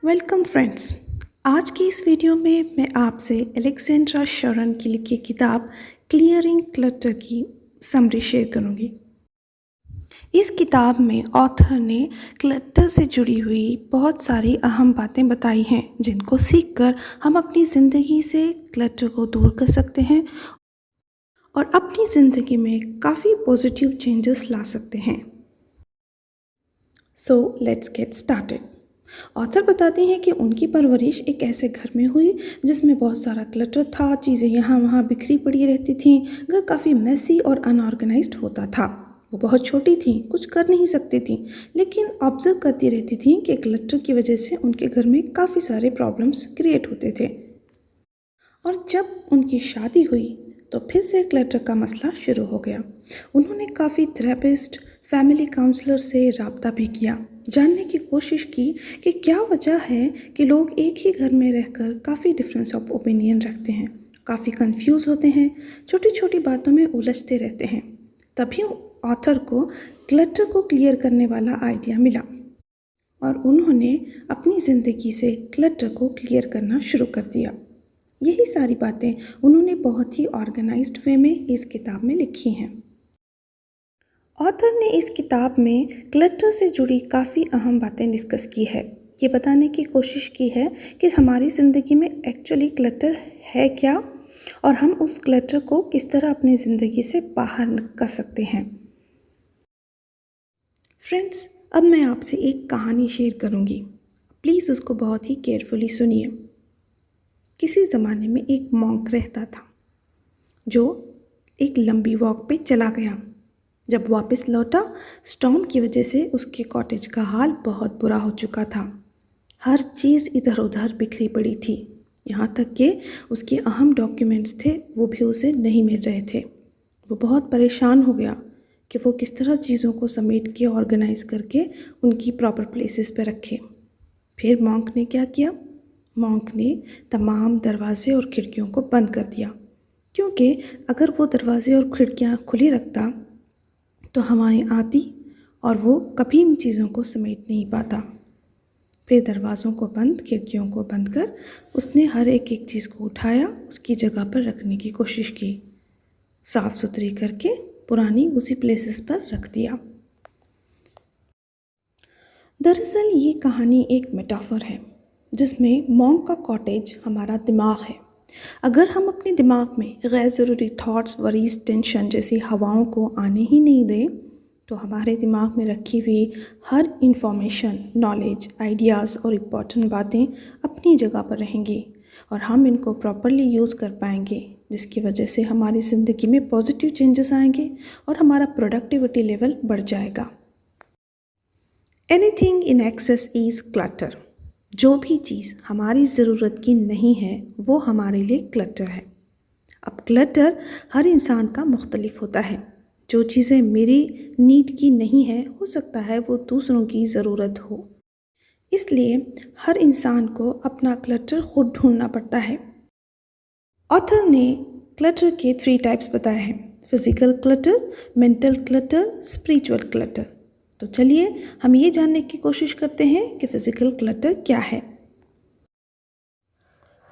Welcome friends. आज की इस वीडियो में मैं आपसे अलेक्जेंड्रा शरन की लिखी किताब क्लियरिंग क्लटर की समरी शेयर करूंगी। इस किताब में ऑथर ने क्लटर से जुड़ी हुई बहुत सारी अहम बातें बताई हैं जिनको सीखकर हम अपनी ज़िंदगी से क्लटर को दूर कर सकते हैं और अपनी ज़िंदगी में काफ़ी पॉजिटिव चेंजेस ला सकते हैं। So let's get started. Author बताते हैं कि उनकी परवरिश एक ऐसे घर में हुई जिसमें बहुत सारा क्लटर था, चीज़ें यहाँ वहाँ बिखरी पड़ी रहती थीं, घर काफ़ी मेसी और अनऑर्गेनाइज्ड होता था। वो बहुत छोटी थीं, कुछ कर नहीं सकती थीं, लेकिन ऑब्जर्व करती रहती थीं कि क्लटर की वजह से उनके घर में काफ़ी सारे प्रॉब्लम्स क्रिएट होते थे। और जब उनकी शादी हुई तो फिर से क्लटर का मसला शुरू हो गया। उन्होंने काफ़ी थेरेपिस्ट, फैमिली काउंसलर से रब्ता भी किया, जानने की कोशिश की कि क्या वजह है कि लोग एक ही घर में रहकर काफ़ी डिफरेंस ऑफ ओपिनियन रखते हैं, काफ़ी कंफ्यूज होते हैं, छोटी छोटी बातों में उलझते रहते हैं। तभी ऑथर को क्लटर को क्लियर करने वाला आइडिया मिला और उन्होंने अपनी ज़िंदगी से क्लटर को क्लियर करना शुरू कर दिया। यही सारी बातें उन्होंने बहुत ही ऑर्गेनाइज्ड वे में इस किताब में लिखी हैं। ऑथर ने इस किताब में क्लटर से जुड़ी काफ़ी अहम बातें डिस्कस की है। ये बताने की कोशिश की है कि हमारी ज़िंदगी में एक्चुअली क्लटर है क्या और हम उस क्लटर को किस तरह अपनी ज़िंदगी से बाहर कर सकते हैं। फ्रेंड्स, अब मैं आपसे एक कहानी शेयर करूँगी, प्लीज़ उसको बहुत ही केयरफुली सुनिए। किसी ज़माने में एक मॉन्क रहता था जो एक लंबी वॉक पे चला गया। जब वापस लौटा, स्टॉर्म की वजह से उसके कॉटेज का हाल बहुत बुरा हो चुका था। हर चीज़ इधर उधर बिखरी पड़ी थी, यहाँ तक कि उसके अहम डॉक्यूमेंट्स थे वो भी उसे नहीं मिल रहे थे। वो बहुत परेशान हो गया कि वो किस तरह चीज़ों को समेट के ऑर्गेनाइज करके उनकी प्रॉपर प्लेसेस पे रखे। फिर मॉन्क ने क्या किया? मॉन्क ने तमाम दरवाजे और खिड़कियों को बंद कर दिया, क्योंकि अगर वो दरवाजे और खिड़कियाँ खुली रखता तो हवाएं आती और वो कभी इन चीज़ों को समेट नहीं पाता। फिर दरवाज़ों को बंद, खिड़कियों को बंद कर उसने हर एक चीज़ को उठाया, उसकी जगह पर रखने की कोशिश की, साफ़ सुथरी करके पुरानी उसी प्लेसेस पर रख दिया। दरअसल ये कहानी एक मेटाफर है जिसमें मॉन्क का कॉटेज हमारा दिमाग है। अगर हम अपने दिमाग में गैर ज़रूरी थॉट्स, वरीज, टेंशन जैसी हवाओं को आने ही नहीं दें तो हमारे दिमाग में रखी हुई हर इंफॉर्मेशन, नॉलेज, आइडियाज़ और इम्पॉर्टेंट बातें अपनी जगह पर रहेंगी और हम इनको प्रॉपरली यूज़ कर पाएंगे, जिसकी वजह से हमारी ज़िंदगी में पॉजिटिव चेंजेस आएंगे और हमारा प्रोडक्टिविटी लेवल बढ़ जाएगा। Anything in excess is clutter. जो भी चीज़ हमारी ज़रूरत की नहीं है वो हमारे लिए क्लटर है। अब क्लटर हर इंसान का मुख्तलिफ होता है। जो चीज़ें मेरी नीड की नहीं है, हो सकता है वो दूसरों की ज़रूरत हो। इसलिए हर इंसान को अपना क्लटर खुद ढूंढना पड़ता है। ऑथर ने क्लटर के 3 टाइप्स बताए हैं: physical clutter, mental clutter, spiritual clutter. तो चलिए हम ये जानने की कोशिश करते हैं कि फिज़िकल क्लटर क्या है।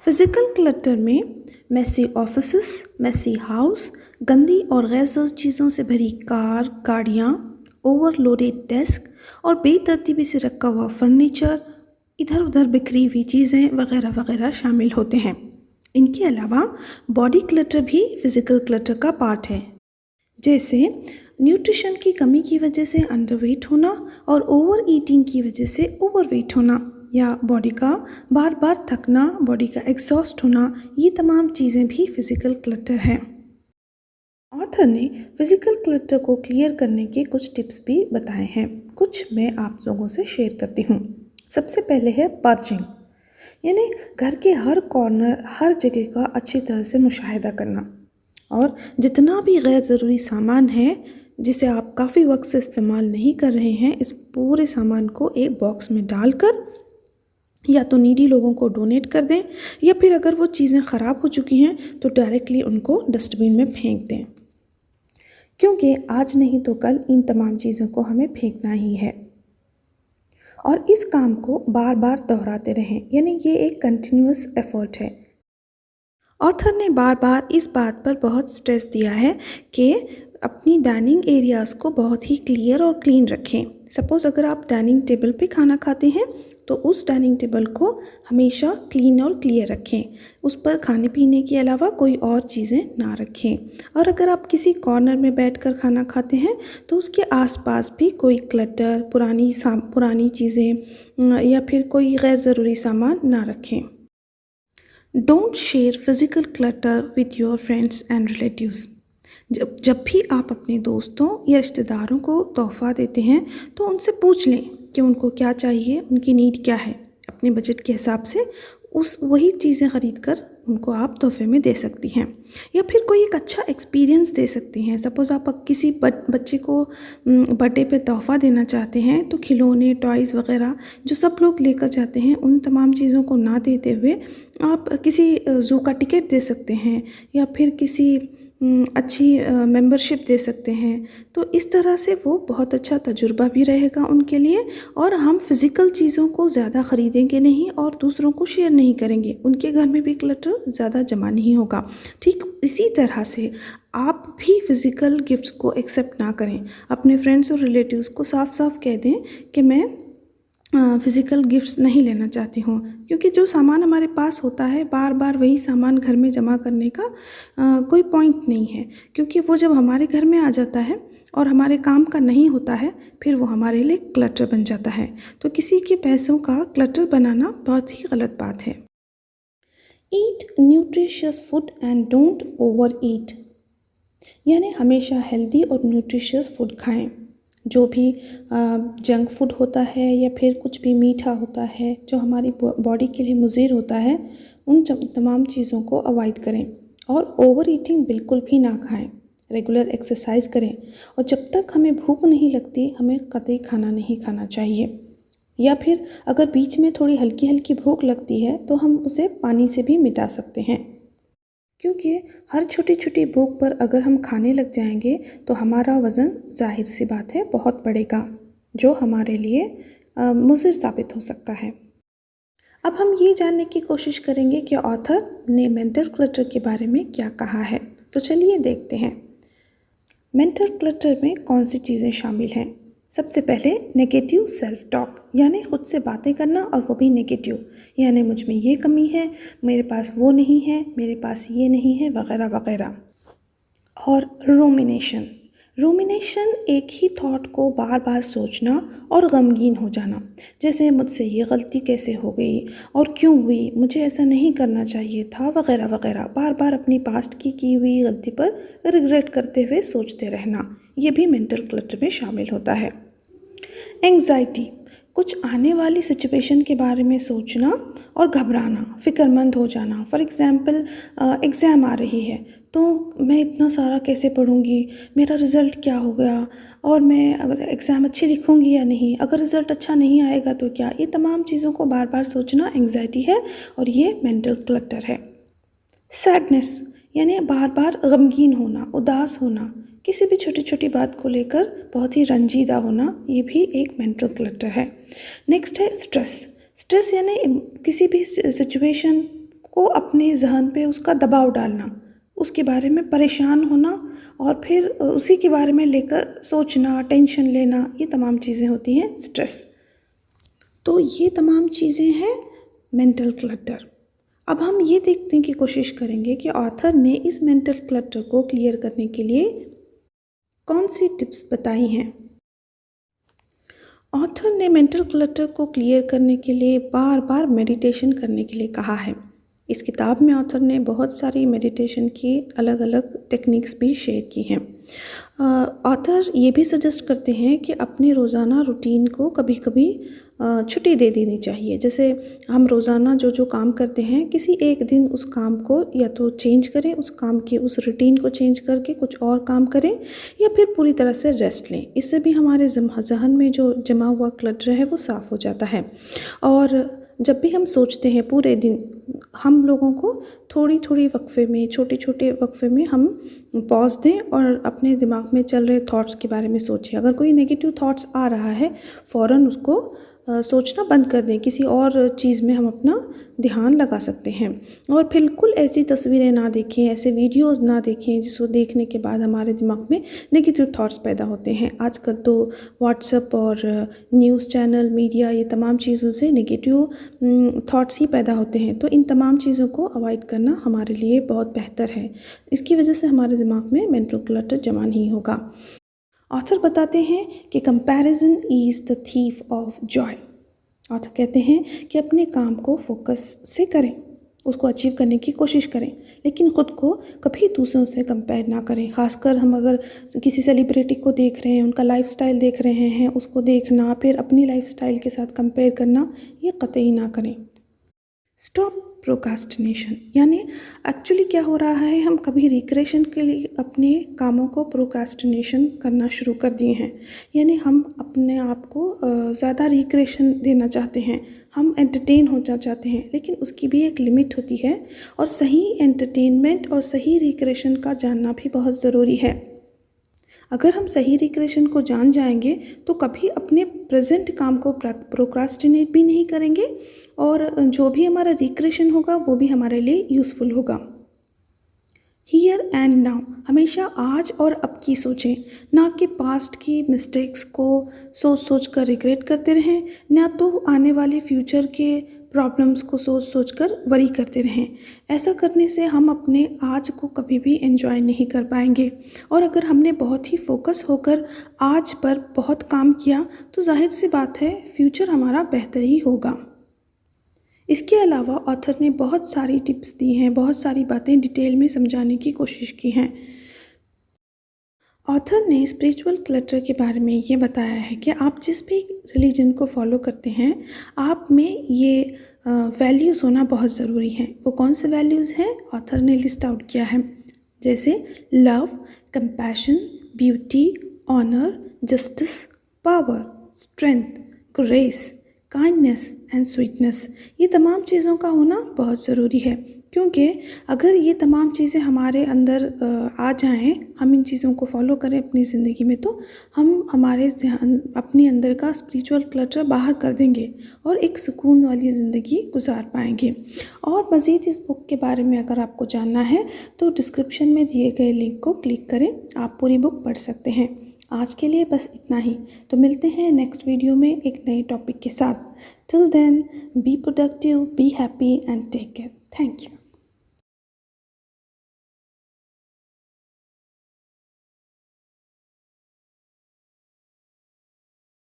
फिज़िकल क्लटर में मेसी ऑफिसेस, मेसी हाउस, गंदी और गैर ज़रूरी चीज़ों से भरी कार, गाड़ियाँ, ओवरलोडेड डेस्क और बेतरतीबी से रखा हुआ फर्नीचर, इधर उधर बिखरी हुई चीज़ें वगैरह वगैरह शामिल होते हैं। इनके अलावा बॉडी क्लटर भी फिज़िकल क्लटर का पार्ट है, जैसे न्यूट्रिशन की कमी की वजह से अंडरवेट होना और ओवर ईटिंग की वजह से ओवरवेट होना, या बॉडी का बार बार थकना, बॉडी का एग्जॉस्ट होना। ये तमाम चीज़ें भी फिज़िकल क्लटर हैं। ऑथर ने फिज़िकल क्लटर को क्लियर करने के कुछ टिप्स भी बताए हैं, कुछ मैं आप लोगों से शेयर करती हूँ। सबसे पहले है पर्जिंग, यानी घर के हर कॉर्नर, हर जगह का अच्छी तरह से मुशाहिदा करना और जितना भी गैर ज़रूरी सामान है जिसे आप काफ़ी वक्त से इस्तेमाल नहीं कर रहे हैं, इस पूरे सामान को एक बॉक्स में डालकर या तो नीडी लोगों को डोनेट कर दें, या फिर अगर वो चीज़ें ख़राब हो चुकी हैं तो डायरेक्टली उनको डस्टबिन में फेंक दें, क्योंकि आज नहीं तो कल इन तमाम चीज़ों को हमें फेंकना ही है। और इस काम को बार बार दोहराते रहें, यानी ये एक कंटिन्यूअस एफर्ट है। ऑथर ने बार बार इस बात पर बहुत स्ट्रेस दिया है कि अपनी डाइनिंग एरियाज़ को बहुत ही क्लियर और क्लीन रखें। सपोज़ अगर आप डाइनिंग टेबल पे खाना खाते हैं तो उस डाइनिंग टेबल को हमेशा क्लीन और क्लियर रखें, उस पर खाने पीने के अलावा कोई और चीज़ें ना रखें। और अगर आप किसी कॉर्नर में बैठकर खाना खाते हैं तो उसके आसपास भी कोई क्लटर, पुरानी चीज़ें या फिर कोई गैर ज़रूरी सामान ना रखें। Don't share physical clutter with your friends and relatives. जब भी आप अपने दोस्तों या रिश्तेदारों को तोहफ़ा देते हैं तो उनसे पूछ लें कि उनको क्या चाहिए, उनकी नीड क्या है। अपने बजट के हिसाब से वही चीज़ें ख़रीद कर उनको आप तोहफे में दे सकती हैं, या फिर कोई एक अच्छा एक्सपीरियंस दे सकती हैं। सपोज़ आप किसी बच्चे को बर्थडे पे तोहफ़ा देना चाहते हैं तो खिलौने, टॉयज़ वगैरह जो सब लोग लेकर जाते हैं, उन तमाम चीज़ों को ना देते हुए आप किसी ज़ू का टिकट दे सकते हैं या फिर किसी अच्छी मेंबरशिप दे सकते हैं। तो इस तरह से वो बहुत अच्छा तजुर्बा भी रहेगा उनके लिए, और हम फिज़िकल चीज़ों को ज़्यादा ख़रीदेंगे नहीं और दूसरों को शेयर नहीं करेंगे, उनके घर में भी क्लटर ज़्यादा जमा नहीं होगा। ठीक इसी तरह से आप भी फिज़िकल गिफ्ट्स को एक्सेप्ट ना करें। अपने फ्रेंड्स और रिलेटिव्स को साफ साफ कह दें कि मैं फ़िज़िकल गिफ्ट्स नहीं लेना चाहती हूँ, क्योंकि जो सामान हमारे पास होता है बार बार वही सामान घर में जमा करने का कोई पॉइंट नहीं है, क्योंकि वो जब हमारे घर में आ जाता है और हमारे काम का नहीं होता है फिर वो हमारे लिए क्लटर बन जाता है। तो किसी के पैसों का क्लटर बनाना बहुत ही गलत बात है। Eat nutritious food and don't over eat, यानी हमेशा हेल्दी और न्यूट्रिशियस फूड खाएं। जो भी जंक फूड होता है या फिर कुछ भी मीठा होता है जो हमारी बॉडी के लिए मुज़िर होता है, उन तमाम चीज़ों को अवॉइड करें और ओवर ईटिंग बिल्कुल भी ना खाएं। रेगुलर एक्सरसाइज करें और जब तक हमें भूख नहीं लगती हमें कतई खाना नहीं खाना चाहिए, या फिर अगर बीच में थोड़ी हल्की हल्की भूख लगती है तो हम उसे पानी से भी मिटा सकते हैं, क्योंकि हर छोटी छोटी भूख पर अगर हम खाने लग जाएंगे तो हमारा वज़न जाहिर सी बात है बहुत बढ़ेगा, जो हमारे लिए मुज़िर साबित हो सकता है। अब हम ये जानने की कोशिश करेंगे कि ऑथर ने मेंटल क्लटर के बारे में क्या कहा है। तो चलिए देखते हैं मेंटल क्लटर में कौन सी चीज़ें शामिल हैं। सबसे पहले नेगेटिव सेल्फ टॉक, यानी ख़ुद से बातें करना और वो भी नेगेटिव, यानी मुझ में ये कमी है, मेरे पास वो नहीं है, मेरे पास ये नहीं है, वगैरह वगैरह। और रूमिनेशन एक ही थॉट को बार बार सोचना और गमगीन हो जाना, जैसे मुझसे ये गलती कैसे हो गई और क्यों हुई, मुझे ऐसा नहीं करना चाहिए था, वगैरह वगैरह। बार बार अपनी पास्ट की हुई गलती पर रिग्रेट करते हुए सोचते रहना, ये भी मेंटल क्लटर में शामिल होता है। एंग्जाइटी, कुछ आने वाली सिचुएशन के बारे में सोचना और घबराना, फ़िक्रमंद हो जाना। फॉर एग्ज़ाम्पल एग्ज़ाम आ रही है तो मैं इतना सारा कैसे पढ़ूंगी, मेरा रिज़ल्ट क्या हो गया, और मैं अगर एग्ज़ाम अच्छी लिखूंगी या नहीं, अगर रिज़ल्ट अच्छा नहीं आएगा तो क्या। ये तमाम चीज़ों को बार बार सोचना एंग्जाइटी है और ये मेंटल क्लटर है। सैडनेस, यानी बार बार गमगीन होना, उदास होना, किसी भी छोटी छोटी बात को लेकर बहुत ही रंजीदा होना, ये भी एक मेंटल क्लटर है। नेक्स्ट है स्ट्रेस, यानी किसी भी सिचुएशन को अपने जहन पे उसका दबाव डालना, उसके बारे में परेशान होना और फिर उसी के बारे में लेकर सोचना, टेंशन लेना, ये तमाम चीज़ें होती हैं स्ट्रेस। तो ये तमाम चीज़ें हैं मेंटल क्लटर। अब हम ये देखने की कोशिश करेंगे कि ऑथर ने इस मेंटल क्लटर को क्लियर करने के लिए कौन सी टिप्स बताई हैं। ऑथर ने मेंटल क्लटर को क्लियर करने के लिए बार बार मेडिटेशन करने के लिए कहा है। इस किताब में ऑथर ने बहुत सारी मेडिटेशन की अलग अलग टेक्निक्स भी शेयर की हैं। ऑथर ये भी सजेस्ट करते हैं कि अपने रोज़ाना रूटीन को कभी कभी छुट्टी दे देनी चाहिए। जैसे हम रोज़ाना जो जो काम करते हैं, किसी एक दिन उस काम को या तो चेंज करें, उस काम की उस रूटीन को चेंज करके कुछ और काम करें, या फिर पूरी तरह से रेस्ट लें। इससे भी हमारे जहन में जो जमा हुआ क्लटर है वो साफ़ हो जाता है। और जब भी हम सोचते हैं पूरे दिन हम लोगों को थोड़ी थोड़ी वक्फे में, छोटे छोटे वक्फे में हम पॉज दें और अपने दिमाग में चल रहे थॉट्स के बारे में सोचें। अगर कोई नेगेटिव थॉट्स आ रहा है, फ़ौरन उसको सोचना बंद कर दें, किसी और चीज़ में हम अपना ध्यान लगा सकते हैं। और बिल्कुल ऐसी तस्वीरें ना देखें, ऐसे वीडियोस ना देखें जिसको देखने के बाद हमारे दिमाग में नेगेटिव थॉट्स पैदा होते हैं। आजकल तो व्हाट्सएप और न्यूज़ चैनल, मीडिया, ये तमाम चीज़ों से नेगेटिव थॉट्स ही पैदा होते हैं। तो इन तमाम चीज़ों को अवॉइड करना हमारे लिए बहुत बेहतर है। इसकी वजह से हमारे दिमाग में मेंटल क्लटर जमा नहीं होगा। ऑथर बताते हैं कि comparison is the thief of Joy. Author कहते हैं कि अपने काम को फोकस से करें, उसको अचीव करने की कोशिश करें, लेकिन ख़ुद को कभी दूसरों से कंपेयर ना करें। ख़ासकर हम अगर किसी सेलिब्रिटी को देख रहे हैं, उनका लाइफस्टाइल देख रहे हैं, उसको देखना फिर अपनी लाइफस्टाइल के साथ कंपेयर करना, ये कतई ना करें। स्टॉप प्रोक्रास्टिनेशन, यानी एक्चुअली क्या हो रहा है, हम कभी रिक्रिएशन के लिए अपने कामों को प्रोक्रास्टिनेशन करना शुरू कर दिए हैं। यानी हम अपने आप को ज़्यादा रिक्रिएशन देना चाहते हैं, हम एंटरटेन होना चाहते हैं, लेकिन उसकी भी एक लिमिट होती है और सही एंटरटेनमेंट और सही रिक्रिएशन का जानना भी बहुत ज़रूरी है। अगर हम सही रिक्रिएशन को जान जाएंगे तो कभी अपने प्रेजेंट काम को प्रोक्रास्टिनेट भी नहीं करेंगे और जो भी हमारा रिक्रिएशन होगा वो भी हमारे लिए यूज़फुल होगा। हियर एंड नाउ, हमेशा आज और अब की सोचें, ना कि पास्ट की मिस्टेक्स को सोच सोच कर रिग्रेट करते रहें, ना तो आने वाले फ्यूचर के प्रॉब्लम्स को सोच सोच कर वरी करते रहें। ऐसा करने से हम अपने आज को कभी भी एंजॉय नहीं कर पाएंगे और अगर हमने बहुत ही फोकस होकर आज पर बहुत काम किया तो जाहिर सी बात है फ्यूचर हमारा बेहतर ही होगा। इसके अलावा ऑथर ने बहुत सारी टिप्स दी हैं, बहुत सारी बातें डिटेल में समझाने की कोशिश की हैं। ऑथर ने स्पिरिचुअल क्लटर के बारे में ये बताया है कि आप जिस भी रिलीजन को फॉलो करते हैं, आप में ये वैल्यूज़ होना बहुत ज़रूरी है। वो कौन से वैल्यूज़ हैं, ऑथर ने लिस्ट आउट किया है, जैसे love, compassion, beauty, honour, justice, power, strength, grace, kindness and sweetness. ये तमाम चीज़ों का होना बहुत ज़रूरी है, क्योंकि अगर ये तमाम चीज़ें हमारे अंदर आ जाएं, हम इन चीज़ों को फॉलो करें अपनी ज़िंदगी में, तो हम हमारे अपने अंदर का स्पिरिचुअल क्लटर बाहर कर देंगे और एक सुकून वाली ज़िंदगी गुजार पाएंगे। और मज़ीद इस बुक के बारे में अगर आपको जानना है तो डिस्क्रिप्शन में दिए गए लिंक को क्लिक करें, आप पूरी बुक पढ़ सकते हैं। आज के लिए बस इतना ही, तो मिलते हैं नेक्स्ट वीडियो में एक नए टॉपिक के साथ। Till then, be productive, be happy and take care. Thank you.